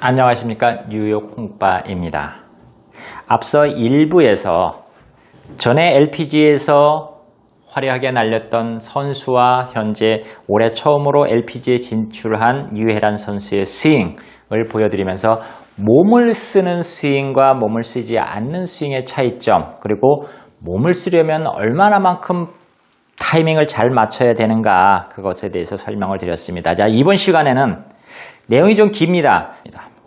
안녕하십니까, 뉴욕 홍빠입니다. 앞서 1부에서 전에 LPGA에서 화려하게 날렸던 선수와 현재 올해 처음으로 LPGA에 진출한 유혜란 선수의 스윙을 보여드리면서 몸을 쓰는 스윙과 몸을 쓰지 않는 스윙의 차이점, 그리고 몸을 쓰려면 얼마나만큼 타이밍을 잘 맞춰야 되는가, 그것에 대해서 설명을 드렸습니다. 자, 이번 시간에는 내용이 좀 깁니다.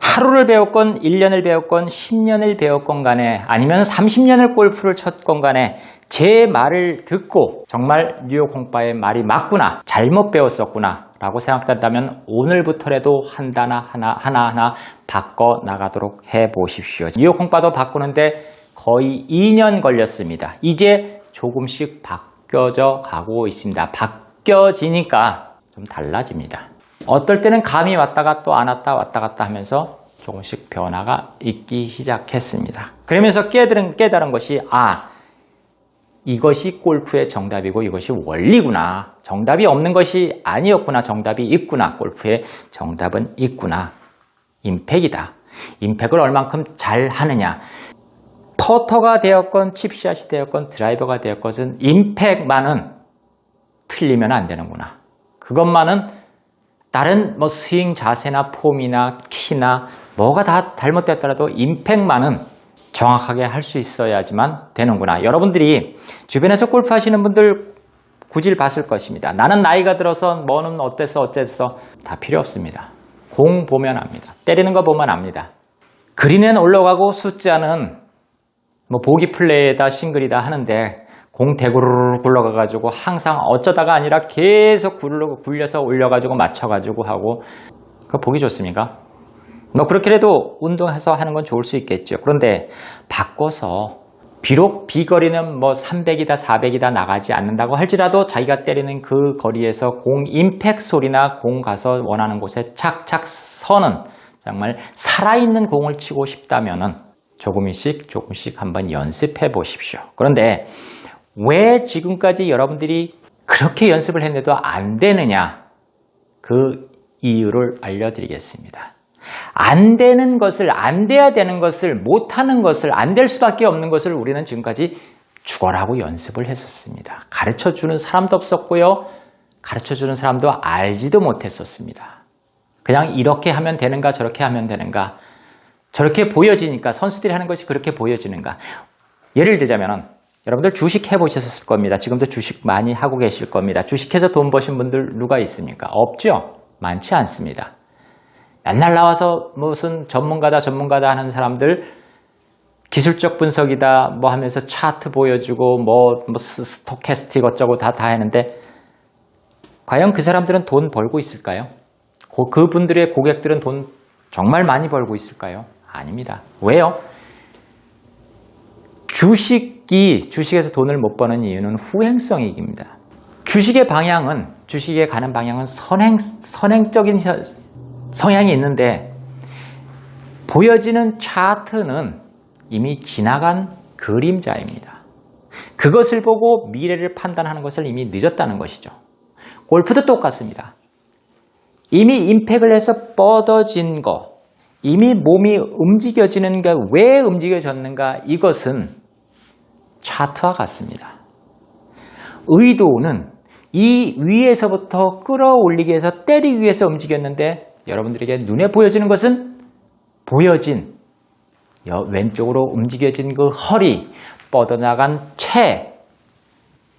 하루를 배웠건 1년을 배웠건 10년을 배웠건 간에 아니면 30년을 골프를 쳤건 간에 제 말을 듣고 정말 뉴욕 홍빠의 말이 맞구나, 잘못 배웠었구나 라고 생각된다면 오늘부터라도 한 단어 하나하나 바꿔 나가도록 해보십시오. 뉴욕 홍빠도 바꾸는데 거의 2년 걸렸습니다. 이제 조금씩 바뀌어져 가고 있습니다. 바뀌어지니까 좀 달라집니다. 어떨 때는 감이 왔다가 또 안 왔다 왔다 갔다 하면서 조금씩 변화가 있기 시작했습니다. 그러면서 깨달은 것이 이것이 골프의 정답이고 이것이 원리구나. 정답이 없는 것이 아니었구나. 정답이 있구나. 골프의 정답은 있구나. 임팩이다. 임팩을 얼만큼 잘 하느냐. 퍼터가 되었건 칩샷이 되었건 드라이버가 되었건 임팩만은 틀리면 안 되는구나. 그것만은 다른 스윙 자세나 폼이나 키나 뭐가 다 잘못됐더라도 임팩만은 정확하게 할 수 있어야지만 되는구나. 여러분들이 주변에서 골프 하시는 분들 구질 봤을 것입니다. 나는 나이가 들어서 뭐는 어땠어 다 필요 없습니다. 공 보면 압니다. 때리는 거 보면 압니다. 그린엔 올라가고 숫자는 보기 플레이다 싱글이다 하는데 공 대구르르 굴러가가지고 항상 어쩌다가 아니라 계속 굴려서 올려가지고 맞춰가지고 하고, 그거 보기 좋습니까? 그렇게라도 운동해서 하는 건 좋을 수 있겠죠. 그런데 바꿔서 비록 비거리는 300이다 400이다 나가지 않는다고 할지라도 자기가 때리는 그 거리에서 공 임팩 소리나 공 가서 원하는 곳에 착착 서는 정말 살아있는 공을 치고 싶다면은 조금씩 한번 연습해 보십시오. 그런데 왜 지금까지 여러분들이 그렇게 연습을 했는데도 안 되느냐? 그 이유를 알려드리겠습니다. 안 되는 것을, 안 돼야 되는 것을, 못하는 것을, 안 될 수밖에 없는 것을 우리는 지금까지 죽어라고 연습을 했었습니다. 가르쳐주는 사람도 없었고요. 가르쳐주는 사람도 알지도 못했었습니다. 그냥 이렇게 하면 되는가, 저렇게 하면 되는가, 저렇게 보여지니까, 선수들이 하는 것이 그렇게 보여지는가. 예를 들자면 여러분들 주식 해보셨을 겁니다. 지금도 주식 많이 하고 계실 겁니다. 주식해서 돈 버신 분들 누가 있습니까? 없죠? 많지 않습니다. 맨날 나와서 무슨 전문가다 하는 사람들 기술적 분석이다 하면서 차트 보여주고 스토캐스틱 어쩌고 다 했는데 과연 그 사람들은 돈 벌고 있을까요? 그분들의 고객들은 돈 정말 많이 벌고 있을까요? 아닙니다. 왜요? 주식에서 돈을 못 버는 이유는 후행성이익입니다. 주식에 가는 방향은 선행적인 성향이 있는데 보여지는 차트는 이미 지나간 그림자입니다. 그것을 보고 미래를 판단하는 것을 이미 늦었다는 것이죠. 골프도 똑같습니다. 이미 임팩을 해서 뻗어진 거, 이미 몸이 움직여지는 게 왜 움직여졌는가, 이것은 차트와 같습니다. 의도는 이 위에서부터 끌어올리기 위해서 때리기 위해서 움직였는데 여러분들에게 눈에 보여지는 것은 보여진 왼쪽으로 움직여진 그 허리, 뻗어나간 채,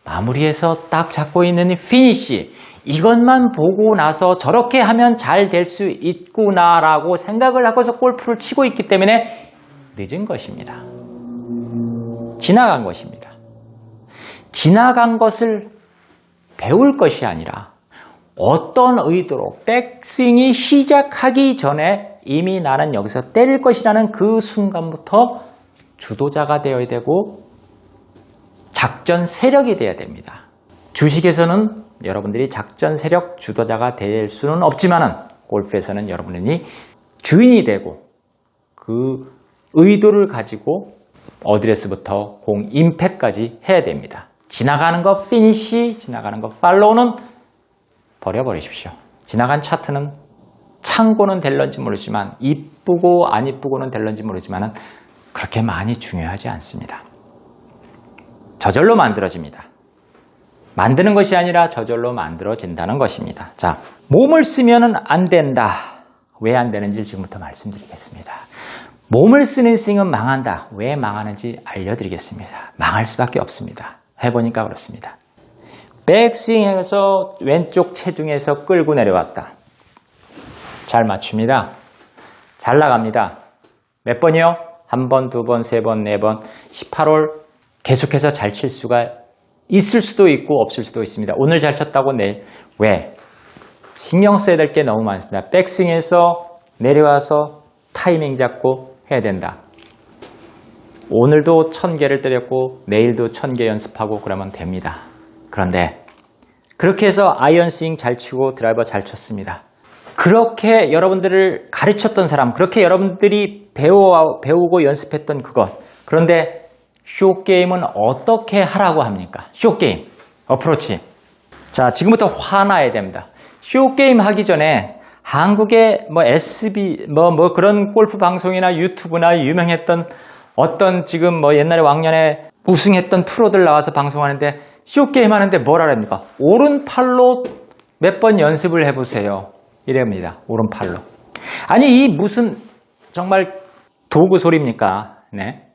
마무리해서 딱 잡고 있는 피니쉬, 이것만 보고 나서 저렇게 하면 잘 될 수 있구나라고 생각을 하고서 골프를 치고 있기 때문에 늦은 것입니다. 지나간 것입니다. 지나간 것을 배울 것이 아니라 어떤 의도로 백스윙이 시작하기 전에 이미 나는 여기서 때릴 것이라는 그 순간부터 주도자가 되어야 되고 작전 세력이 되어야 됩니다. 주식에서는 여러분들이 작전 세력 주도자가 될 수는 없지만은 골프에서는 여러분이 주인이 되고 그 의도를 가지고 어드레스부터 공 임팩까지 해야 됩니다. 지나가는 거 피니쉬, 지나가는 거 팔로우는 버려버리십시오. 지나간 차트는 창고는 될런지 모르지만 이쁘고 안 이쁘고는 될런지 모르지만 그렇게 많이 중요하지 않습니다. 저절로 만들어집니다. 만드는 것이 아니라 저절로 만들어진다는 것입니다. 자, 몸을 쓰면 안 된다. 왜 안 되는지 지금부터 말씀드리겠습니다. 몸을 쓰는 스윙은 망한다. 왜 망하는지 알려드리겠습니다. 망할 수밖에 없습니다. 해보니까 그렇습니다. 백스윙에서 왼쪽 체중에서 끌고 내려왔다. 잘 맞춥니다. 잘 나갑니다. 몇 번이요? 한 번, 두 번, 세 번, 네 번, 18홀 계속해서 잘 칠 수가 있을 수도 있고 없을 수도 있습니다. 오늘 잘 쳤다고 내일. 왜? 신경 써야 될 게 너무 많습니다. 백스윙에서 내려와서 타이밍 잡고 해야 된다. 오늘도 1000개를 때렸고 내일도 1000개 연습하고 그러면 됩니다. 그런데 그렇게 해서 아이언 스윙 잘 치고 드라이버 잘 쳤습니다. 그렇게 여러분들을 가르쳤던 사람, 그렇게 여러분들이 배우고 연습했던 그것. 그런데 쇼게임은 어떻게 하라고 합니까? 쇼게임, 어프로치. 자, 지금부터 화나야 됩니다. 쇼게임 하기 전에 한국의 SB, 그런 골프 방송이나 유튜브나 유명했던 어떤 지금 옛날에 왕년에 우승했던 프로들 나와서 방송하는데 쇼게임 하는데 뭐라 합니까? 오른팔로 몇 번 연습을 해보세요. 이랍니다. 오른팔로. 아니, 이 무슨 정말 도구 소리입니까? 네.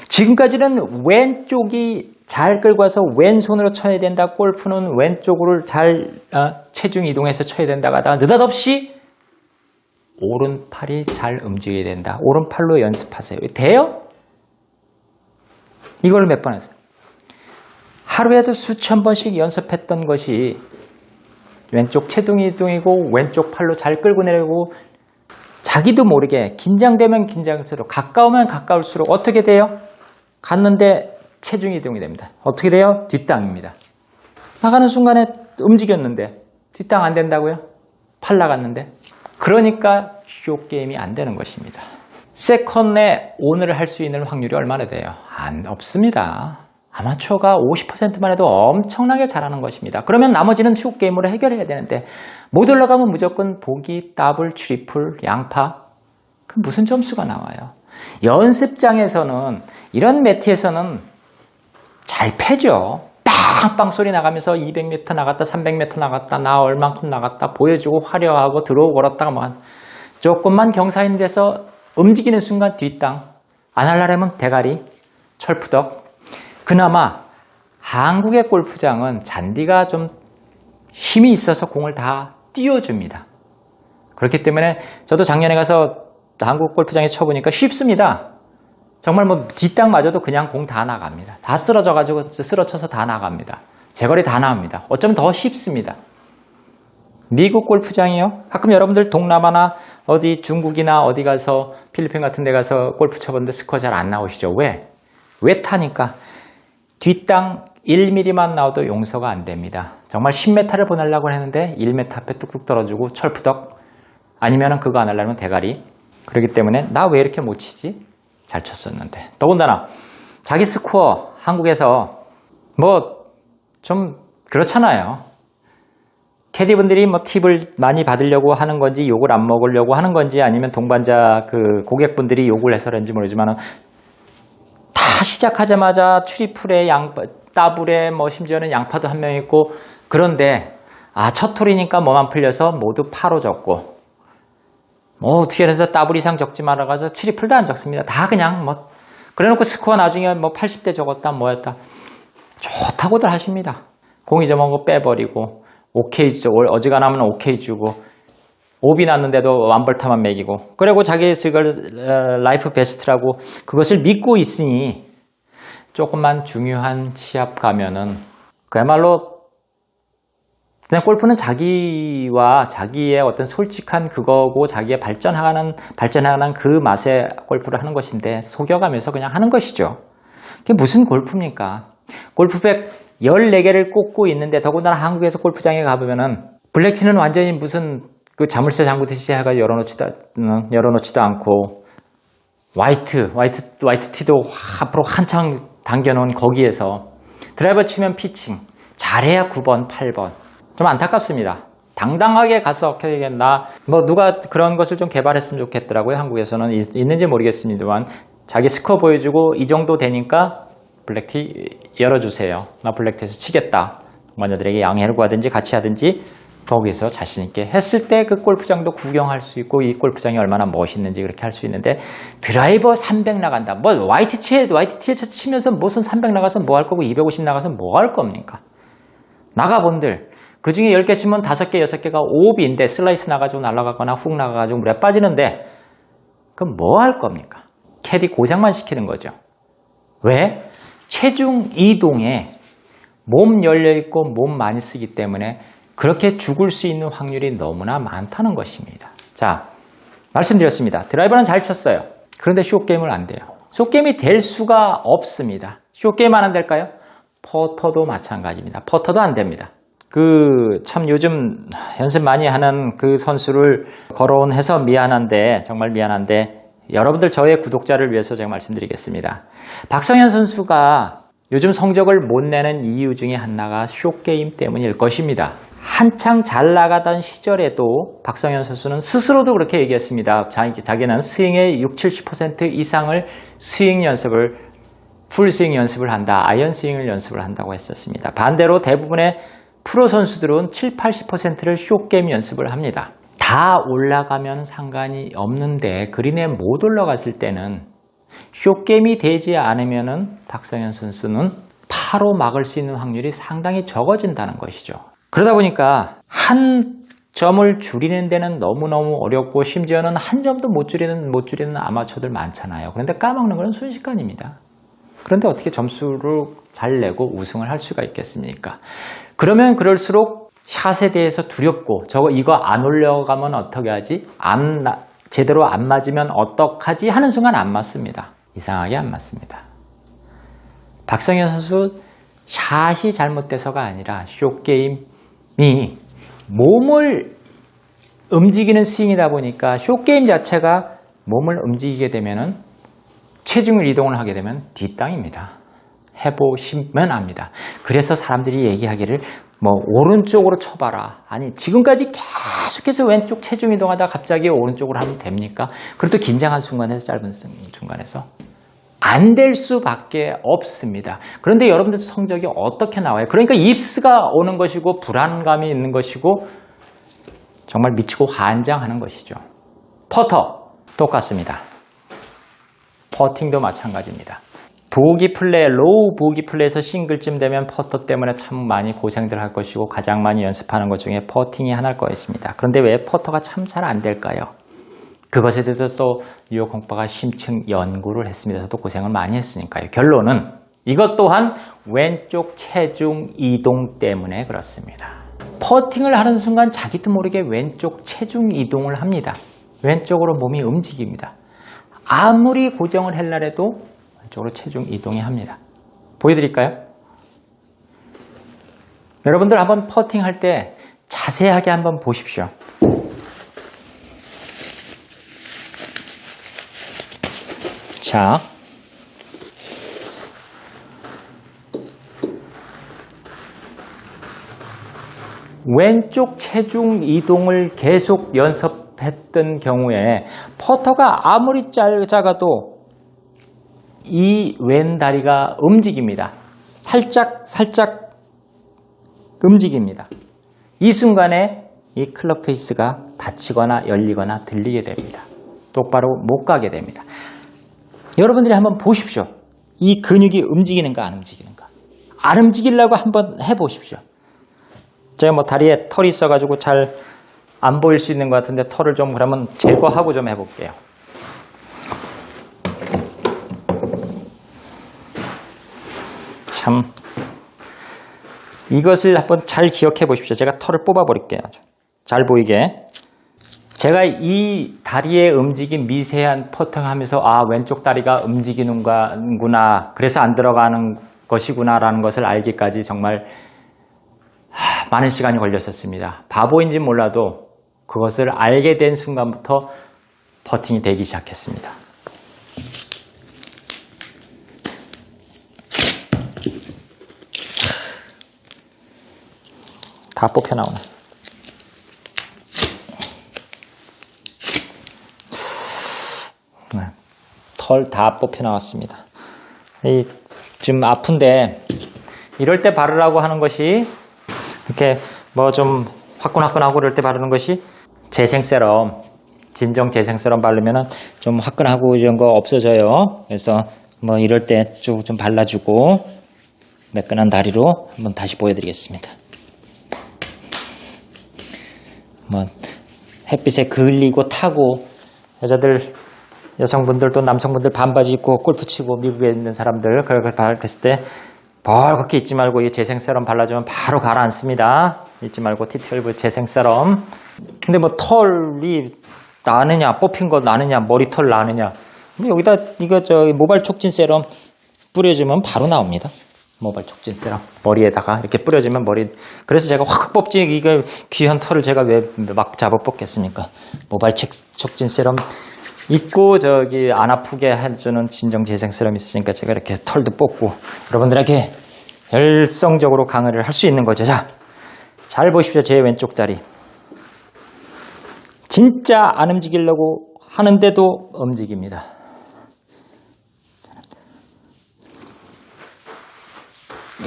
지금까지는 왼쪽이 잘 끌고 와서 왼손으로 쳐야 된다. 골프는 왼쪽으로 잘 체중 이동해서 쳐야 된다고 하다가 느닷없이 오른팔이 잘 움직여야 된다. 오른팔로 연습하세요. 돼요? 이걸 몇 번 했어요? 하루에도 수천 번씩 연습했던 것이 왼쪽 체중 이동이고 왼쪽 팔로 잘 끌고 내리고 자기도 모르게 긴장되면 긴장할수록 가까우면 가까울수록 어떻게 돼요? 갔는데 체중 이동이 됩니다. 어떻게 돼요? 뒷땅입니다. 나가는 순간에 움직였는데 뒷땅 안 된다고요? 팔 나갔는데. 그러니까 쇼게임이 안 되는 것입니다. 세컨에 온을 할 수 있는 확률이 얼마나 돼요? 없습니다. 아마추어가 50%만 해도 엄청나게 잘하는 것입니다. 그러면 나머지는 쇼게임으로 해결해야 되는데 못 올라가면 무조건 보기, 더블, 트리플, 양파. 그 무슨 점수가 나와요? 연습장에서는 이런 매트에서는 잘 패죠. 빵빵 소리 나가면서 200m 나갔다 300m 나갔다 나 얼만큼 나갔다 보여주고 화려하고 들어오고 걸었다가 조금만 경사인 데서 움직이는 순간 뒷땅 안 하려면 대가리 철푸덕. 그나마 한국의 골프장은 잔디가 좀 힘이 있어서 공을 다 띄워줍니다. 그렇기 때문에 저도 작년에 가서 한국 골프장에 쳐보니까 쉽습니다. 정말 뒷땅 맞아도 그냥 공 다 나갑니다. 다 쓰러쳐서 다 나갑니다. 제거리 다 나옵니다. 어쩌면 더 쉽습니다. 미국 골프장이요? 가끔 여러분들 동남아나 어디 중국이나 어디 가서 필리핀 같은 데 가서 골프 쳐봤는데 스코어 잘 안 나오시죠? 왜? 왜 타니까? 뒷땅 1mm만 나와도 용서가 안 됩니다. 정말 10m를 보내려고 했는데 1m 앞에 뚝뚝 떨어지고 철푸덕 아니면 그거 안 하려면 대가리. 그렇기 때문에 나 왜 이렇게 못 치지? 잘 쳤었는데. 더군다나 자기 스코어 한국에서 좀 그렇잖아요. 캐디분들이 팁을 많이 받으려고 하는 건지 욕을 안 먹으려고 하는 건지 아니면 동반자 고객분들이 욕을 해서 그런지 모르지만 다 시작하자마자 트리플에 더블에 심지어는 양파도 한 명 있고 그런데 첫 홀이니까 뭐만 풀려서 모두 파로 적고 어떻게 해서 더블 이상 적지 말아가서 트리플도 안 적습니다. 다 그냥 그래놓고 스코어 나중에 80대 적었다 뭐였다 좋다고들 하십니다. 공이 점은 거 빼버리고 오케이 어지간하면 오케이 주고 오비 났는데도 완벌타만 매기고 그리고 자기 라이프 베스트라고 그것을 믿고 있으니 조금만 중요한 시합 가면은 그야말로 그냥 골프는 자기와 자기의 어떤 솔직한 그거고 자기의 발전하는 그 맛에 골프를 하는 것인데 속여가면서 그냥 하는 것이죠. 그게 무슨 골프입니까? 골프백 14개를 꽂고 있는데 더군다나 한국에서 골프장에 가보면은 블랙티는 완전히 무슨 자물쇠 잠그듯이 해가 열어놓지도 않고 화이트 티도 앞으로 한창 당겨놓은 거기에서 드라이버 치면 피칭 잘해야 9번, 8번 좀 안타깝습니다. 당당하게 가서 뭐 누가 그런 것을 좀 개발했으면 좋겠더라고요. 한국에서는 있는지 모르겠습니다만 자기 스코어 보여주고 이 정도 되니까 블랙티 열어주세요. 나 블랙티에서 치겠다. 동반자들에게 양해를 구하든지 같이 하든지 거기서 자신 있게 했을 때 그 골프장도 구경할 수 있고 이 골프장이 얼마나 멋있는지 그렇게 할 수 있는데 드라이버 300 나간다. 뭐 YTT에 치면서 무슨 300 나가서 뭐 할 거고 250 나가서 뭐 할 겁니까? 나가본들 그 중에 10개 치면 5개, 6개가 오비인데 슬라이스 나가지고 날아가거나 훅 나가가지고 물에 빠지는데 그럼 뭐 할 겁니까? 캐디 고장만 시키는 거죠. 왜? 체중 이동에 몸 열려있고 몸 많이 쓰기 때문에 그렇게 죽을 수 있는 확률이 너무나 많다는 것입니다. 자, 말씀드렸습니다. 드라이버는 잘 쳤어요. 그런데 숏게임은 안 돼요. 숏게임이 될 수가 없습니다. 숏게임 안 될까요? 퍼터도 마찬가지입니다. 퍼터도 안 됩니다. 참 요즘 연습 많이 하는 그 선수를 거론해서 미안한데, 정말 미안한데, 여러분들 저의 구독자를 위해서 제가 말씀드리겠습니다. 박성현 선수가 요즘 성적을 못 내는 이유 중에 하나가 숏게임 때문일 것입니다. 한창 잘 나가던 시절에도 박성현 선수는 스스로도 그렇게 얘기했습니다. 자기는 스윙의 60-70% 이상을 풀스윙 연습을 한다. 아이언 스윙을 연습을 한다고 했었습니다. 반대로 대부분의 프로 선수들은 70-80%를 숏게임 연습을 합니다. 다 올라가면 상관이 없는데 그린에 못 올라갔을 때는 숏게임이 되지 않으면은 박성현 선수는 파로 막을 수 있는 확률이 상당히 적어진다는 것이죠. 그러다 보니까 한 점을 줄이는 데는 너무너무 어렵고 심지어는 한 점도 못 줄이는 아마추어들 많잖아요. 그런데 까먹는 건 순식간입니다. 그런데 어떻게 점수를 잘 내고 우승을 할 수가 있겠습니까? 그러면 그럴수록 샷에 대해서 두렵고 이거 안 올려가면 어떻게 하지? 제대로 안 맞으면 어떡하지? 하는 순간 안 맞습니다. 이상하게 안 맞습니다. 박성현 선수 샷이 잘못돼서가 아니라 숏게임이 몸을 움직이는 스윙이다 보니까 숏게임 자체가 몸을 움직이게 되면은 체중을 이동을 하게 되면 뒷땅입니다. 해보시면 압니다. 그래서 사람들이 얘기하기를 뭐 오른쪽으로 쳐봐라. 아니 지금까지 계속해서 왼쪽 체중 이동하다 갑자기 오른쪽으로 하면 됩니까? 그래도 긴장한 순간에서 짧은 순간에서 안 될 수밖에 없습니다. 그런데 여러분들 성적이 어떻게 나와요? 그러니까 입스가 오는 것이고 불안감이 있는 것이고 정말 미치고 환장하는 것이죠. 퍼터 똑같습니다. 퍼팅도 마찬가지입니다. 로우 보기 플레이에서 싱글쯤 되면 퍼터 때문에 참 많이 고생들 할 것이고 가장 많이 연습하는 것 중에 퍼팅이 하나일 것입니다. 그런데 왜 퍼터가 참 잘 안 될까요? 그것에 대해서 또 뉴욕 공파가 심층 연구를 했습니다. 또 고생을 많이 했으니까요. 결론은 이것 또한 왼쪽 체중 이동 때문에 그렇습니다. 퍼팅을 하는 순간 자기도 모르게 왼쪽 체중 이동을 합니다. 왼쪽으로 몸이 움직입니다. 아무리 고정을 하려도 왼쪽으로 체중 이동이 합니다. 보여드릴까요? 여러분들 한번 퍼팅할 때 자세하게 한번 보십시오. 자, 왼쪽 체중 이동을 계속 연습했던 경우에 퍼터가 아무리 작아도 이 왼다리가 움직입니다. 살짝 움직입니다. 이 순간에 이 클럽 페이스가 닫히거나 열리거나 들리게 됩니다. 똑바로 못 가게 됩니다. 여러분들이 한번 보십시오. 이 근육이 움직이는가 안 움직이는가. 안 움직이려고 한번 해보십시오. 제가 뭐 다리에 털이 있어가지고 잘 안 보일 수 있는 것 같은데 털을 좀 그러면 제거하고 좀 해볼게요. 참 이것을 한번 잘 기억해 보십시오. 제가 털을 뽑아 버릴게요. 잘 보이게. 제가 이 다리의 움직임 미세한 퍼팅하면서 왼쪽 다리가 움직이는구나. 그래서 안 들어가는 것이구나 라는 것을 알기까지 정말 많은 시간이 걸렸었습니다. 바보인지 몰라도 그것을 알게 된 순간부터 퍼팅이 되기 시작했습니다. 다 뽑혀 나오네. 털 다 뽑혀 나왔습니다. 좀 아픈데 이럴 때 바르라고 하는 것이 이렇게 뭐 좀 화끈화끈하고 이럴 때 바르는 것이 재생 세럼, 진정 재생 세럼 바르면은 좀 화끈하고 이런 거 없어져요. 그래서 뭐 이럴 때 좀 발라주고 매끈한 다리로 한번 다시 보여드리겠습니다. 뭐 햇빛에 그을리고 타고 여성분들 또 남성분들 반바지 입고 골프 치고 미국에 있는 사람들 그랬을 때 벌겋게 잊지 말고 이 재생 세럼 발라주면 바로 가라앉습니다. 잊지 말고 T12 재생 세럼. 근데 뭐 털이 나느냐, 뽑힌 거 나느냐, 머리털 나느냐. 여기다 이거 모발 촉진 세럼 뿌려주면 바로 나옵니다. 모발 촉진 세럼 머리에다가 이렇게 뿌려주면 그래서 제가 확 뽑지 이거 귀한 털을 제가 왜 막 잡아 뽑겠습니까? 모발 촉진 세럼 있고 안 아프게 해주는 진정 재생 세럼 있으니까 제가 이렇게 털도 뽑고 여러분들에게 열성적으로 강의를 할 수 있는 거죠. 자, 잘 보십시오. 제 왼쪽 다리. 진짜 안 움직이려고 하는데도 움직입니다.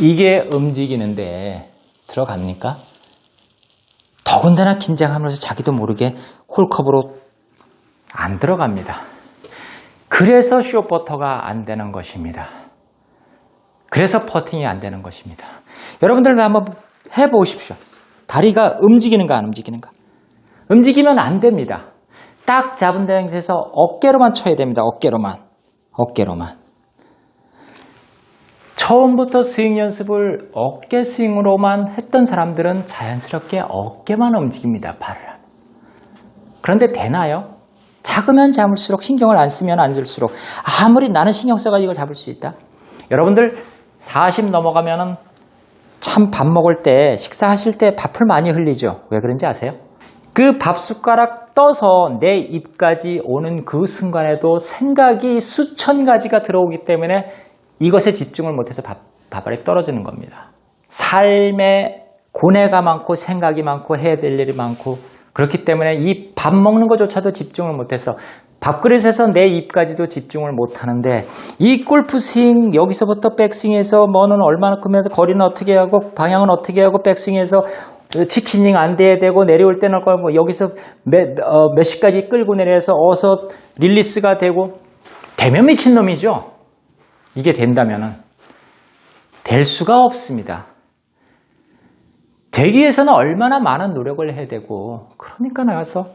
이게 움직이는데 들어갑니까? 더군다나 긴장하면서 자기도 모르게 홀컵으로 안 들어갑니다. 그래서 숏버터가 안 되는 것입니다. 그래서 퍼팅이 안 되는 것입니다. 여러분들도 한번 해보십시오. 다리가 움직이는가 안 움직이는가. 움직이면 안 됩니다. 딱 잡은 데에서 어깨로만 쳐야 됩니다. 어깨로만. 처음부터 스윙 연습을 어깨 스윙으로만 했던 사람들은 자연스럽게 어깨만 움직입니다. 발을 하면서. 그런데 되나요? 작으면 잡을수록 신경을 안 쓰면 안 쓸수록 아무리 나는 신경 써가지고 이걸 잡을 수 있다. 여러분들 40 넘어가면은 참 밥 먹을 때 식사하실 때 밥을 많이 흘리죠. 왜 그런지 아세요? 그 밥 숟가락 떠서 내 입까지 오는 그 순간에도 생각이 수천 가지가 들어오기 때문에 이것에 집중을 못해서 밥알이 떨어지는 겁니다. 삶에 고뇌가 많고 생각이 많고 해야 될 일이 많고 그렇기 때문에 이 밥 먹는 것조차도 집중을 못해서 밥그릇에서 내 입까지도 집중을 못하는데 이 골프 스윙 여기서부터 백스윙에서 뭐는 얼마나 크면 거리는 어떻게 하고 방향은 어떻게 하고 백스윙에서 치킨닝 안 돼야 되고 내려올 때는 뭐 여기서 몇 시까지 끌고 내려서 어서 릴리스가 되고 되면 미친놈이죠. 이게 된다면은 될 수가 없습니다. 되기 위해서는 얼마나 많은 노력을 해야 되고 그러니까 나가서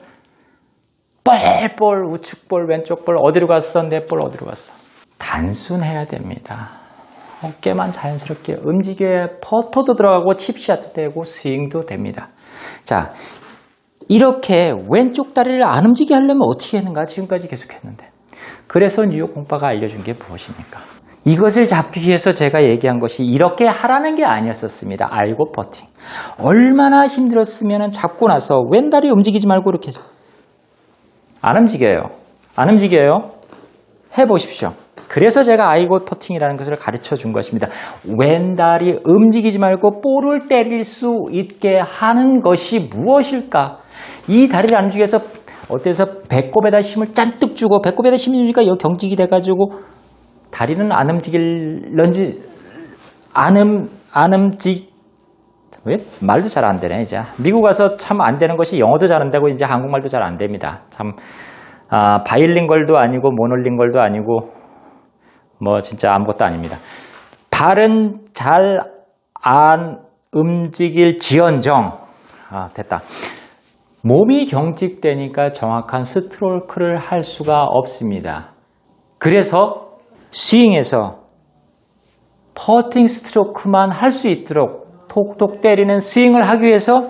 뻘뻘 우측볼 왼쪽볼 어디로 갔어 내 볼 어디로 갔어 단순해야 됩니다. 어깨만 자연스럽게 움직여야 퍼터도 들어가고 칩샷도 되고 스윙도 됩니다. 자, 이렇게 왼쪽 다리를 안 움직이게 하려면 어떻게 했는가 지금까지 계속했는데 그래서 뉴욕 공파가 알려준 게 무엇입니까? 이것을 잡기 위해서 제가 얘기한 것이 이렇게 하라는 게 아니었었습니다. 알고 퍼팅. 얼마나 힘들었으면 잡고 나서 왼다리 움직이지 말고 이렇게 해서 안 움직여요. 해보십시오. 그래서 제가 아이고 퍼팅이라는 것을 가르쳐 준 것입니다. 왼다리 움직이지 말고 볼을 때릴 수 있게 하는 것이 무엇일까? 이 다리를 안 움직여서 어때서 배꼽에다 힘을 잔뜩 주고 배꼽에다 힘이 주니까 여기 경직이 돼가지고 다리는 안 움직일런지 왜? 말도 잘 안 되네 이제. 미국 가서 참 안 되는 것이 영어도 잘 안 되고 이제 한국말도 잘 안 됩니다. 참 바이링걸도 아니고 모노링걸도 아니고 뭐 진짜 아무것도 아닙니다. 발은 잘 안 움직일 지언정 됐다. 몸이 경직되니까 정확한 스트로크를 할 수가 없습니다. 그래서 스윙에서 퍼팅 스트로크만 할 수 있도록 톡톡 때리는 스윙을 하기 위해서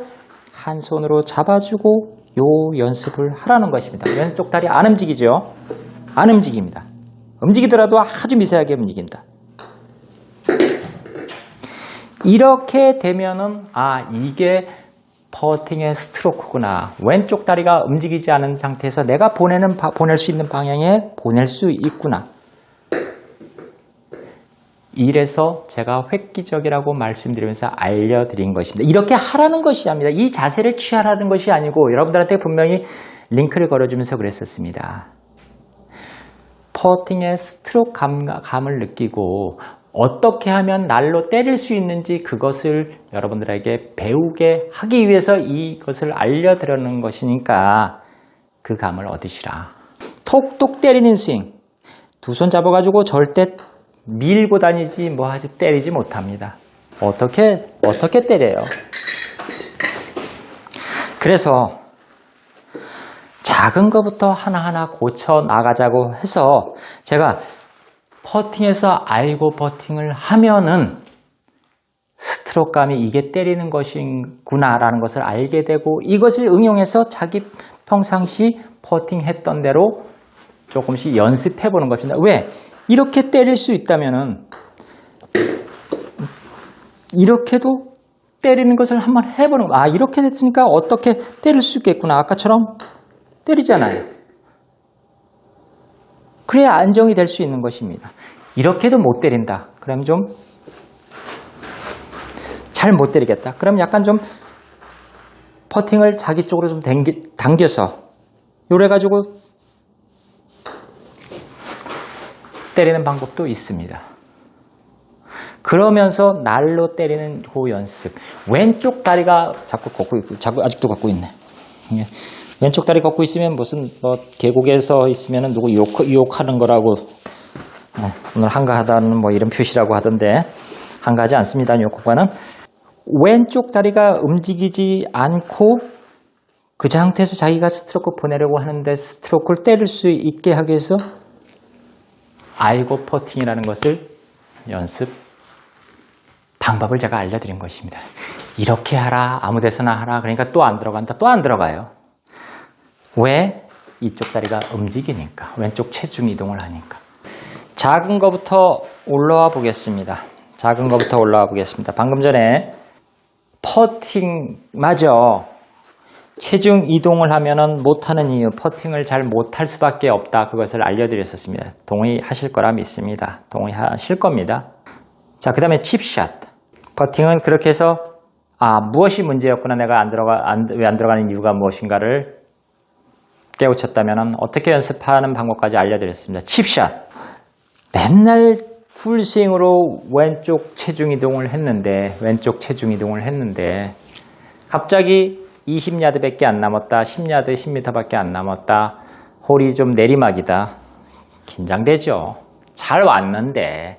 한 손으로 잡아주고 요 연습을 하라는 것입니다. 왼쪽 다리 안 움직이죠? 안 움직입니다. 움직이더라도 아주 미세하게 움직인다. 이렇게 되면은 이게 퍼팅의 스트로크구나. 왼쪽 다리가 움직이지 않은 상태에서 내가 보낼 수 있는 방향에 보낼 수 있구나. 이래서 제가 획기적이라고 말씀드리면서 알려드린 것입니다. 이렇게 하라는 것이 아닙니다. 이 자세를 취하라는 것이 아니고 여러분들한테 분명히 링크를 걸어주면서 그랬었습니다. 퍼팅의 스트로크 감을 느끼고 어떻게 하면 날로 때릴 수 있는지 그것을 여러분들에게 배우게 하기 위해서 이것을 알려드리는 것이니까 그 감을 얻으시라. 톡톡 때리는 스윙. 두 손 잡아가지고 절대 밀고 다니지 뭐 하지 때리지 못합니다. 어떻게 때려요? 그래서 작은 것부터 하나하나 고쳐 나가자고 해서 제가 퍼팅에서 아이고 퍼팅을 하면은 스트로크감이 이게 때리는 것이구나 라는 것을 알게 되고 이것을 응용해서 자기 평상시 퍼팅했던 대로 조금씩 연습해 보는 것입니다. 왜? 이렇게 때릴 수 있다면은 이렇게도 때리는 것을 한번 해보는 거. 아, 이렇게 됐으니까 어떻게 때릴 수 있겠구나. 아까처럼 때리잖아요. 그래야 안정이 될 수 있는 것입니다. 이렇게도 못 때린다. 그럼 좀 잘 못 때리겠다. 그럼 약간 좀 퍼팅을 자기 쪽으로 좀 당겨서 요래 가지고 때리는 방법도 있습니다. 그러면서 날로 때리는 그 연습. 왼쪽 다리가 자꾸 아직도 걷고 있네. 왼쪽 다리 걷고 있으면 무슨 뭐 계곡에서 있으면 누구 유혹하는 거라고 오늘 한가하다는 뭐 이런 표시라고 하던데 한가하지 않습니다. 요코가는 왼쪽 다리가 움직이지 않고 그 상태에서 자기가 스트로크 보내려고 하는데 스트로크를 때릴 수 있게 하기 위해서 아이고 퍼팅이라는 것을 연습 방법을 제가 알려드린 것입니다. 이렇게 하라, 아무 데서나 하라. 그러니까 또 안 들어간다, 또 안 들어가요. 왜? 이쪽 다리가 움직이니까. 왼쪽 체중 이동을 하니까. 작은 거부터 올라와 보겠습니다. 작은 거부터 올라와 보겠습니다. 방금 전에 퍼팅, 맞아. 체중 이동을 하면은 못하는 이유, 퍼팅을 잘 못할 수밖에 없다. 그것을 알려드렸었습니다. 동의하실 거라 믿습니다. 동의하실 겁니다. 자, 그 다음에 칩샷. 퍼팅은 그렇게 해서, 무엇이 문제였구나. 내가 왜 안 들어가는 이유가 무엇인가를 깨우쳤다면 어떻게 연습하는 방법까지 알려드렸습니다. 칩샷. 맨날 풀스윙으로 왼쪽 체중 이동을 했는데 갑자기 20야드밖에 안 남았다. 10야드, 10m밖에 안 남았다. 홀이 좀 내리막이다. 긴장되죠. 잘 왔는데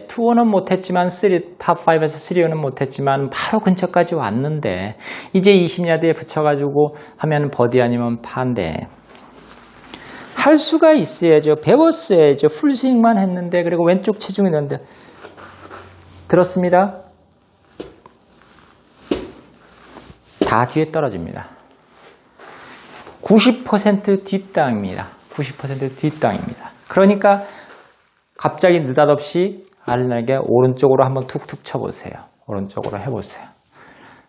투어는 못했지만 팝5에서 3오는 못했지만 바로 근처까지 왔는데 이제 20야드에 붙여가지고 하면 버디 아니면 파인데 할 수가 있어야죠. 배웠어야죠. 풀스윙만 했는데 그리고 왼쪽 체중이 넣는데 들었습니다. 다 뒤에 떨어집니다. 90% 뒷땅입니다. 90% 뒷땅입니다. 그러니까 갑자기 느닷없이 알에게 오른쪽으로 한번 툭툭 쳐보세요. 오른쪽으로 해보세요.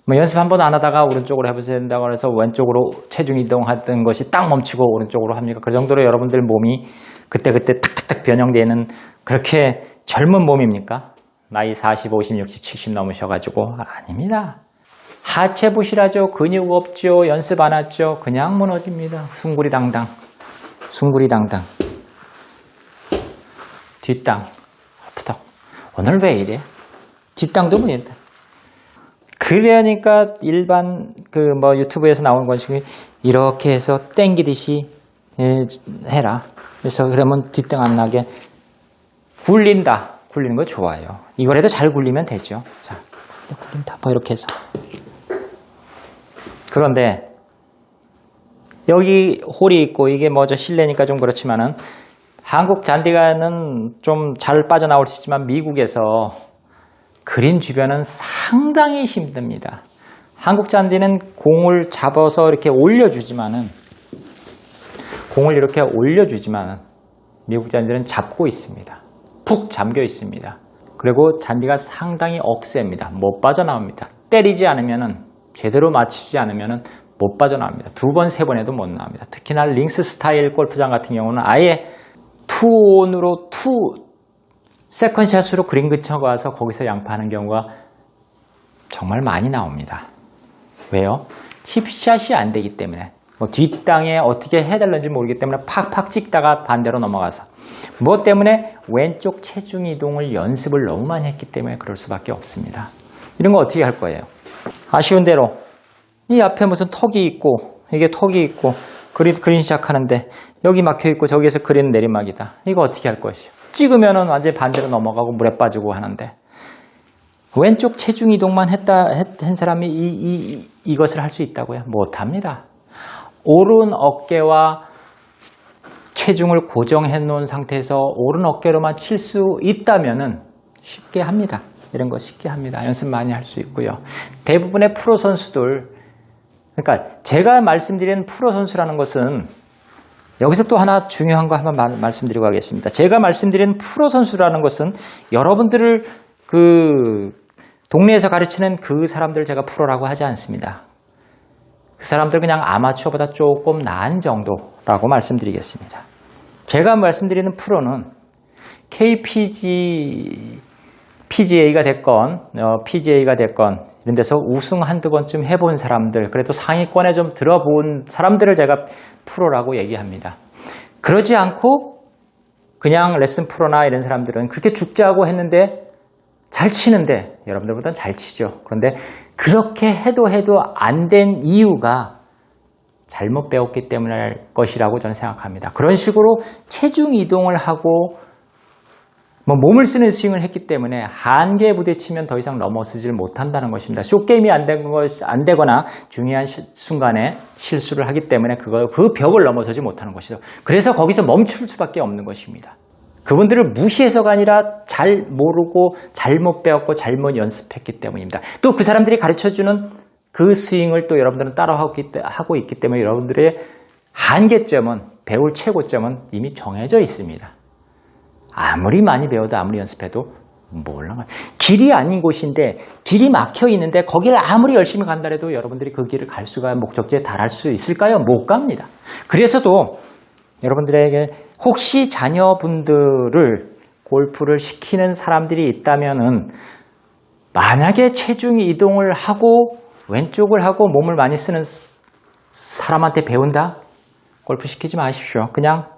뭐 연습 한 번 안 하다가 오른쪽으로 해보셔야 된다고 해서 왼쪽으로 체중 이동하던 것이 딱 멈추고 오른쪽으로 합니까? 그 정도로 여러분들 몸이 그때그때 탁탁탁 변형되는 그렇게 젊은 몸입니까? 나이 40, 50, 60, 70 넘으셔가지고 아닙니다. 하체 부실하죠. 근육 없죠. 연습 안 하죠. 그냥 무너집니다. 숭구리당당. 뒷땅. 아프다. 오늘 왜 이래? 뒷땅도 문이다. 그러니까 일반 유튜브에서 나오는 것이 이렇게 해서 땡기듯이 해라. 그래서 그러면 뒷땅 안 나게 굴린다. 굴리는 거 좋아요. 이거라도 잘 굴리면 되죠. 자, 굴린다. 뭐 이렇게 해서. 그런데 여기 홀이 있고 이게 실내니까 좀 그렇지만은 한국 잔디가는 좀 잘 빠져나올 수 있지만 미국에서 그린 주변은 상당히 힘듭니다. 한국 잔디는 공을 잡아서 이렇게 올려주지만은 미국 잔디는 잡고 있습니다. 푹 잠겨 있습니다. 그리고 잔디가 상당히 억셉니다. 못 빠져나옵니다. 때리지 않으면은 제대로 맞추지 않으면은 못 빠져나옵니다. 2번, 3번 해도 못 나옵니다. 특히나 링스 스타일 골프장 같은 경우는 아예 투온으로 세컨샷으로 그린 근처 가서 거기서 양파하는 경우가 정말 많이 나옵니다. 왜요? 칩샷이 안 되기 때문에. 뭐 뒷땅에 어떻게 해달는지 모르기 때문에 팍팍 찍다가 반대로 넘어가서 무엇 때문에 왼쪽 체중 이동을 연습을 너무 많이 했기 때문에 그럴 수밖에 없습니다. 이런 거 어떻게 할 거예요? 아쉬운 대로 이 앞에 무슨 턱이 있고 이게 턱이 있고 그린 시작하는데 여기 막혀 있고 저기에서 그린 내리막이다. 이거 어떻게 할 것이요? 찍으면은 완전히 반대로 넘어가고 물에 빠지고 하는데 왼쪽 체중 이동만 한 사람이 이것을 할 수 있다고요? 못합니다. 오른 어깨와 체중을 고정해 놓은 상태에서 오른 어깨로만 칠 수 있다면은 쉽게 합니다. 이런 거 쉽게 합니다. 연습 많이 할 수 있고요. 대부분의 프로 선수들, 그러니까 제가 말씀드린 프로 선수라는 것은 여기서 또 하나 중요한 거 한번 말씀드리고 가겠습니다. 제가 말씀드린 프로 선수라는 것은 여러분들을 그 동네에서 가르치는 그 사람들 제가 프로라고 하지 않습니다. 그 사람들 그냥 아마추어보다 조금 나은 정도라고 말씀드리겠습니다. 제가 말씀드리는 프로는 PGA가 됐건 이런 데서 우승 한두 번쯤 해본 사람들, 그래도 상위권에 좀 들어본 사람들을 제가 프로라고 얘기합니다. 그러지 않고 그냥 레슨 프로나 이런 사람들은 그렇게 죽자고 했는데 잘 치는데 여러분들보다는 잘 치죠. 그런데 그렇게 해도 안 된 이유가 잘못 배웠기 때문일 것이라고 저는 생각합니다. 그런 식으로 체중 이동을 하고 몸을 쓰는 스윙을 했기 때문에 한계에 부딪히면 더 이상 넘어서질 못한다는 것입니다. 숏게임이 안 되거나 중요한 순간에 실수를 하기 때문에 그 벽을 넘어서지 못하는 것이죠. 그래서 거기서 멈출 수밖에 없는 것입니다. 그분들을 무시해서가 아니라 잘 모르고 잘못 배웠고 잘못 연습했기 때문입니다. 또 그 사람들이 가르쳐주는 그 스윙을 또 여러분들은 따라하고 있기 때문에 여러분들의 한계점은, 배울 최고점은 이미 정해져 있습니다. 아무리 많이 배워도 아무리 연습해도 몰라요. 길이 아닌 곳인데 길이 막혀 있는데 거기를 아무리 열심히 간다 해도 여러분들이 그 길을 갈 수가 목적지에 달할 수 있을까요? 못 갑니다. 그래서도 여러분들에게 혹시 자녀분들을 골프를 시키는 사람들이 있다면은 만약에 체중 이동을 하고 왼쪽을 하고 몸을 많이 쓰는 사람한테 배운다? 골프 시키지 마십시오. 그냥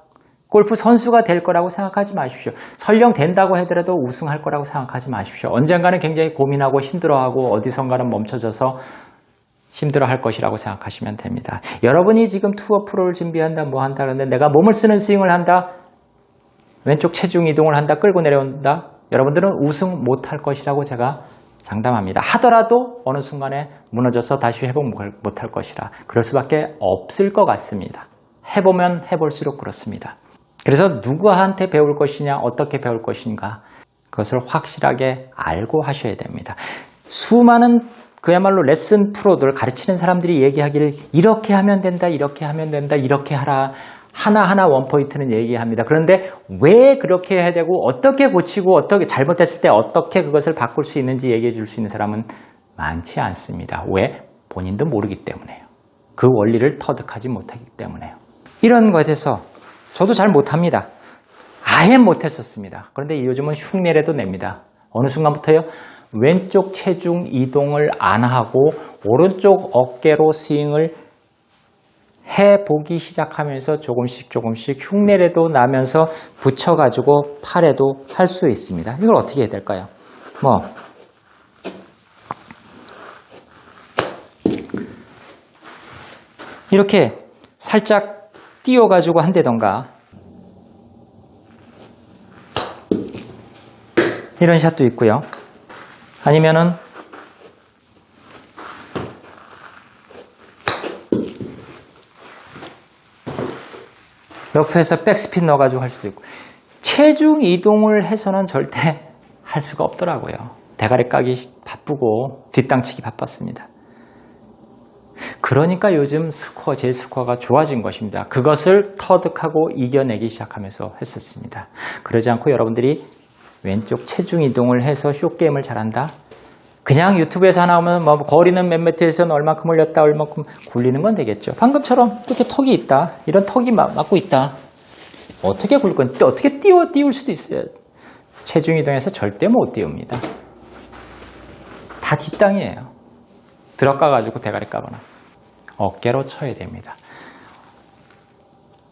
골프 선수가 될 거라고 생각하지 마십시오. 설령 된다고 하더라도 우승할 거라고 생각하지 마십시오. 언젠가는 굉장히 고민하고 힘들어하고 어디선가는 멈춰져서 힘들어할 것이라고 생각하시면 됩니다. 여러분이 지금 투어 프로를 준비한다 뭐 한다 그러는데 내가 몸을 쓰는 스윙을 한다, 왼쪽 체중 이동을 한다, 끌고 내려온다, 여러분들은 우승 못할 것이라고 제가 장담합니다. 하더라도 어느 순간에 무너져서 다시 회복 못할 것이라 그럴 수밖에 없을 것 같습니다. 해보면 해볼수록 그렇습니다. 그래서 누구한테 배울 것이냐, 어떻게 배울 것인가 그것을 확실하게 알고 하셔야 됩니다. 수많은 그야말로 레슨 프로들 가르치는 사람들이 얘기하기를 이렇게 하면 된다, 이렇게 하면 된다, 이렇게 하라 하나하나 원포인트는 얘기합니다. 그런데 왜 그렇게 해야 되고 어떻게 고치고 어떻게 잘못했을 때 어떻게 그것을 바꿀 수 있는지 얘기해 줄 수 있는 사람은 많지 않습니다. 왜? 본인도 모르기 때문에요. 그 원리를 터득하지 못하기 때문에요. 이런 것에 대해서 저도 잘 못합니다. 아예 못했었습니다. 그런데 요즘은 흉내라도 냅니다. 어느 순간부터요? 왼쪽 체중 이동을 안 하고 오른쪽 어깨로 스윙을 해보기 시작하면서 조금씩 흉내라도 나면서 붙여가지고 팔에도 할 수 있습니다. 이걸 어떻게 해야 될까요? 이렇게 살짝 띄워가지고 한다던가 이런 샷도 있고요. 아니면은 러프에서 백스핀 넣어가지고 할 수도 있고 체중 이동을 해서는 절대 할 수가 없더라고요. 대가리 까기 바쁘고 뒷땅치기 바빴습니다. 그러니까 요즘 제 스코어가 좋아진 것입니다. 그것을 터득하고 이겨내기 시작하면서 했었습니다. 그러지 않고 여러분들이 왼쪽 체중 이동을 해서 숏게임을 잘한다? 그냥 유튜브에서 하나 오면 거리는 몇 미터에서는 얼마큼 올렸다, 얼마큼 굴리는 건 되겠죠. 방금처럼 이렇게 턱이 있다. 이런 턱이 막고 있다. 어떻게 굴릴 건? 어떻게 띄울 수도 있어요. 체중 이동해서 절대 못 띄웁니다. 다 뒷땅이에요. 들어가가지고 대가리 까거나. 어깨로 쳐야 됩니다.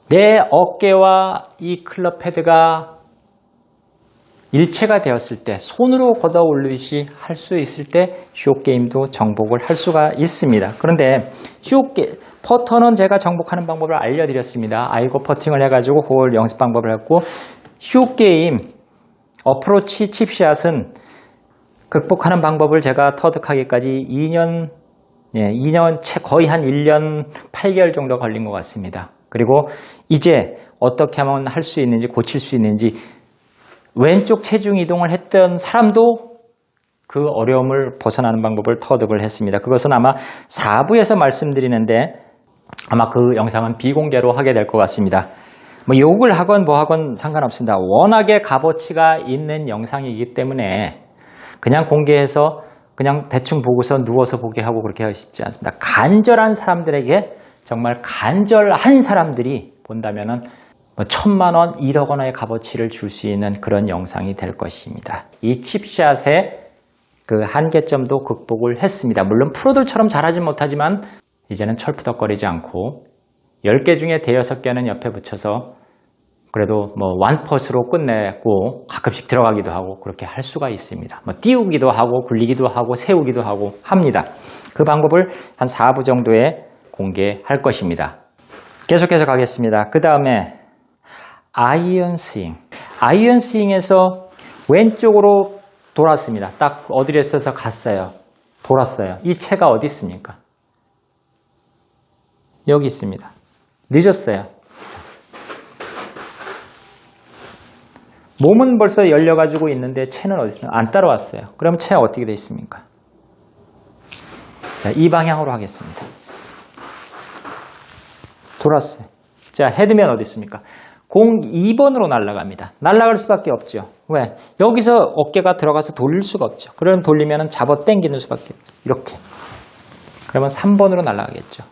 내 어깨와 이 클럽 헤드가 일체가 되었을 때 손으로 걷어 올리듯이 할 수 있을 때 숏게임도 정복을 할 수가 있습니다. 그런데 퍼터는 제가 정복하는 방법을 알려드렸습니다. 아이고 퍼팅을 해가지고 그걸 연습 방법을 했고 숏게임 어프로치 칩샷은 극복하는 방법을 제가 터득하기까지 2년 거의 한 1년 8개월 정도 걸린 것 같습니다. 그리고 이제 어떻게 하면 할 수 있는지 고칠 수 있는지 왼쪽 체중 이동을 했던 사람도 그 어려움을 벗어나는 방법을 터득을 했습니다. 그것은 아마 4부에서 말씀드리는데 아마 그 영상은 비공개로 하게 될 것 같습니다. 뭐 욕을 하건 뭐 하건 상관없습니다. 워낙에 값어치가 있는 영상이기 때문에 그냥 공개해서 그냥 대충 보고서 누워서 보게 하고 그렇게 하고 싶지 않습니다. 간절한 사람들에게 정말 간절한 사람들이 본다면은 1,000만 원, 1억 원의 값어치를 줄 수 있는 그런 영상이 될 것입니다. 이 칩샷의 그 한계점도 극복을 했습니다. 물론 프로들처럼 잘하진 못하지만 이제는 철푸덕거리지 않고 10개 중에 대여섯 개는 옆에 붙여서 그래도 뭐 완퍼스로 끝내고 가끔씩 들어가기도 하고 그렇게 할 수가 있습니다. 뭐 띄우기도 하고 굴리기도 하고 세우기도 하고 합니다. 그 방법을 한 4부 정도에 공개할 것입니다. 계속해서 가겠습니다. 그 다음에 아이언 스윙. 아이언 스윙에서 왼쪽으로 돌았습니다. 딱 어디를 써서 갔어요. 돌았어요. 이 채가 어디 있습니까? 여기 있습니다. 늦었어요. 몸은 벌써 열려가지고 있는데 채는 어디 있습니까? 안 따라왔어요. 그럼 채가 어떻게 되어 있습니까? 자, 이 방향으로 하겠습니다. 돌았어요. 자, 헤드면 어디 있습니까? 공 2번으로 날아갑니다. 날아갈 수밖에 없죠. 왜? 여기서 어깨가 들어가서 돌릴 수가 없죠. 그러면 돌리면 잡아 당기는 수밖에 없죠. 이렇게. 그러면 3번으로 날아가겠죠.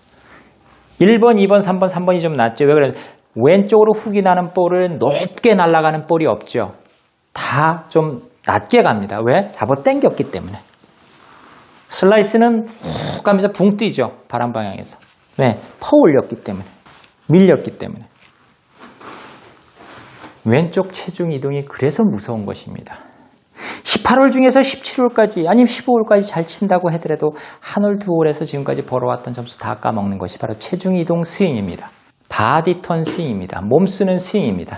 1번, 2번, 3번, 3번이 좀 낫죠. 왜 그래? 왼쪽으로 훅이 나는 볼은 높게 날아가는 볼이 없죠. 다 좀 낮게 갑니다. 왜? 잡아 당겼기 때문에. 슬라이스는 훅 가면서 붕 뛰죠. 바람 방향에서. 왜? 퍼올렸기 때문에. 밀렸기 때문에. 왼쪽 체중 이동이 그래서 무서운 것입니다. 18홀 중에서 17홀까지 아니면 15홀까지 잘 친다고 하더라도 한 홀, 두 홀에서 지금까지 벌어왔던 점수 다 까먹는 것이 바로 체중 이동 스윙입니다. 바디 턴 스윙입니다. 몸 쓰는 스윙입니다.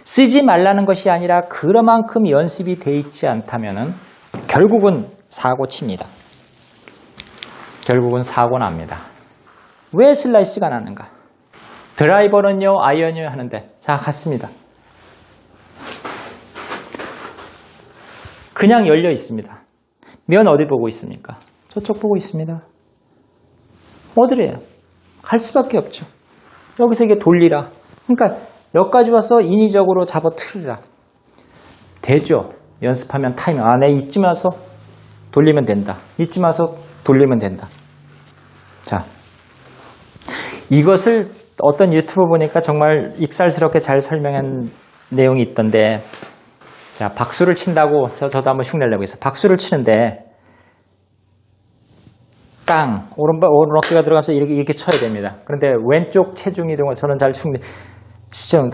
쓰지 말라는 것이 아니라 그만큼 연습이 돼 있지 않다면 결국은 사고 칩니다. 결국은 사고 납니다. 왜 슬라이스가 나는가? 드라이버는요, 아이언이요 하는데 자, 갔습니다. 그냥 열려 있습니다. 면 어디 보고 있습니까? 저쪽 보고 있습니다. 어디래요? 갈 수밖에 없죠. 여기서 이게 돌리라. 그러니까 여기까지 와서 인위적으로 잡아 틀으라. 되죠. 연습하면 타이밍. 내 이쯤 와서 돌리면 된다. 이쯤 와서 돌리면 된다. 자, 이것을 어떤 유튜브 보니까 정말 익살스럽게 잘 설명한 내용이 있던데, 자, 박수를 친다고 저도 한번 흉내를 내고 있어요. 박수를 치는데 땅 오른 어깨가 들어가면서 이렇게 쳐야 됩니다. 그런데 왼쪽 체중 이동을 저는 잘 흉내 치죠.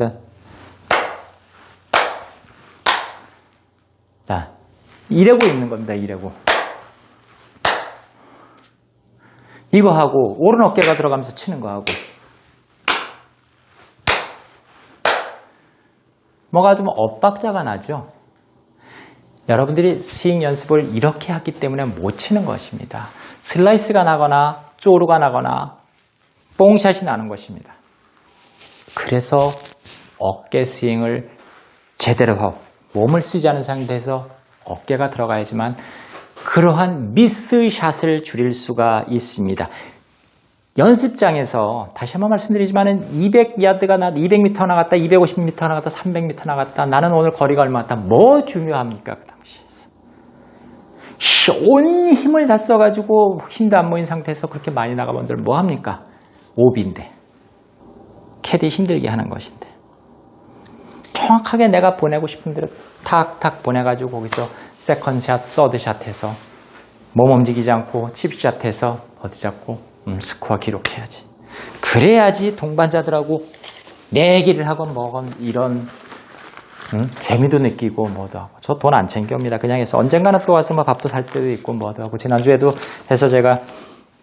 자, 이러고 있는 겁니다. 이러고 이거 하고 오른 어깨가 들어가면서 치는 거 하고 뭐가 좀 엇박자가 나죠. 여러분들이 스윙 연습을 이렇게 하기 때문에 못 치는 것입니다. 슬라이스가 나거나 쪼르가 나거나 뽕샷이 나는 것입니다. 그래서 어깨 스윙을 제대로 하고 몸을 쓰지 않은 상태에서 어깨가 들어가야지만 그러한 미스샷을 줄일 수가 있습니다. 연습장에서 다시 한번 말씀드리지만 200야드가 200m 나갔다, 250m 나갔다, 300m 나갔다. 나는 오늘 거리가 얼마 나갔다. 뭐 중요합니까? 그 당시에서. 온 힘을 다 써가지고 힘도 안 모인 상태에서 그렇게 많이 나가본들 뭐 합니까? 오비인데. 캐디 힘들게 하는 것인데. 정확하게 내가 보내고 싶은 대로 탁탁 보내가지고 거기서 세컨샷, 서드샷 해서 몸 움직이지 않고 칩샷 해서 버디 잡고 스코어 기록해야지. 그래야지 동반자들하고 내기를 하고 뭐건 이런 재미도 느끼고 뭐도 하고. 저 돈 안 챙겨옵니다. 그냥 해서 언젠가는 또 와서 뭐 밥도 살 때도 있고 뭐도 하고. 지난주에도 해서 제가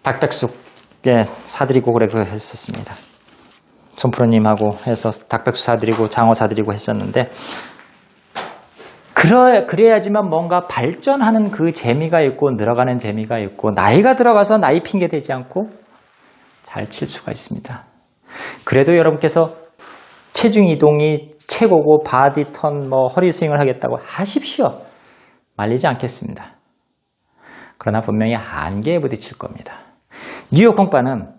닭백숙 사드리고 그래 했었습니다. 손프로님하고 해서 닭백숙 사드리고 장어 사드리고 했었는데 그래야지만 뭔가 발전하는 그 재미가 있고 늘어가는 재미가 있고 나이가 들어가서 나이 핑계 대지 않고 잘 칠 수가 있습니다. 그래도 여러분께서 체중 이동이 최고고 바디 턴 허리 스윙을 하겠다고 하십시오. 말리지 않겠습니다. 그러나 분명히 한계에 부딪힐 겁니다. 뉴욕 공파는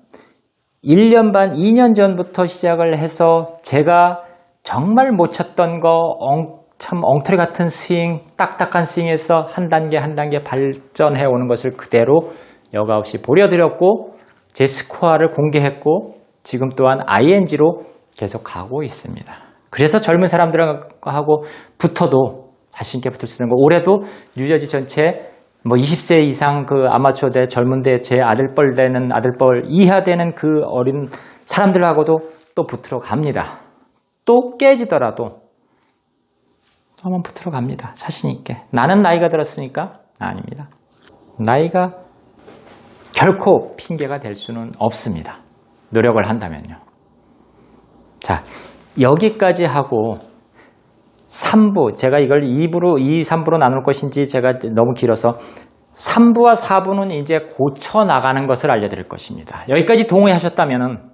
1년 반, 2년 전부터 시작을 해서 제가 정말 못 쳤던 거 참 엉터리 같은 스윙, 딱딱한 스윙에서 한 단계 한 단계 발전해 오는 것을 그대로 여과 없이 보여드렸고 제 스코어를 공개했고 지금 또한 ING로 계속 가고 있습니다. 그래서 젊은 사람들하고 붙어도 자신 있게 붙을 수 있는 거. 올해도 뉴저지 전체 20세 이상 그 아마추어 대 젊은 대 제 아들뻘 이하 되는 그 어린 사람들하고도 또 붙으러 갑니다. 또 깨지더라도 한번 붙으러 갑니다. 자신 있게. 나는 나이가 들었으니까? 아닙니다. 나이가 결코 핑계가 될 수는 없습니다. 노력을 한다면요. 자, 여기까지 하고 3부, 제가 이걸 2부로, 2, 3부로 나눌 것인지 제가 너무 길어서 3부와 4부는 이제 고쳐 나가는 것을 알려드릴 것입니다. 여기까지 동의하셨다면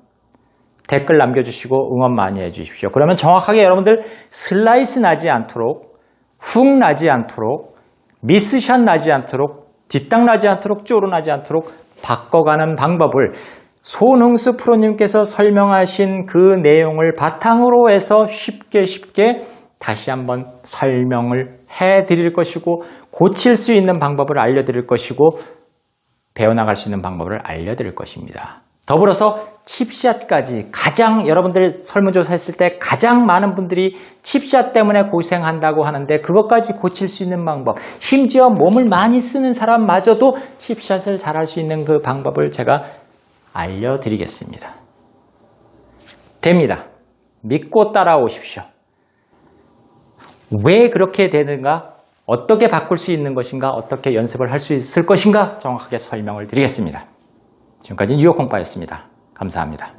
댓글 남겨주시고 응원 많이 해주십시오. 그러면 정확하게 여러분들 슬라이스 나지 않도록, 훅 나지 않도록, 미스샷 나지 않도록, 뒷땅 나지 않도록, 쪼로 나지 않도록 바꿔가는 방법을 손흥수 프로님께서 설명하신 그 내용을 바탕으로 해서 쉽게 다시 한번 설명을 해드릴 것이고 고칠 수 있는 방법을 알려드릴 것이고 배워나갈 수 있는 방법을 알려드릴 것입니다. 더불어서 칩샷까지 가장 여러분들 설문조사 했을 때 가장 많은 분들이 칩샷 때문에 고생한다고 하는데 그것까지 고칠 수 있는 방법, 심지어 몸을 많이 쓰는 사람마저도 칩샷을 잘할 수 있는 그 방법을 제가 알려드리겠습니다. 됩니다. 믿고 따라오십시오. 왜 그렇게 되는가? 어떻게 바꿀 수 있는 것인가? 어떻게 연습을 할 수 있을 것인가? 정확하게 설명을 드리겠습니다. 지금까지 뉴욕 공파였습니다. 감사합니다.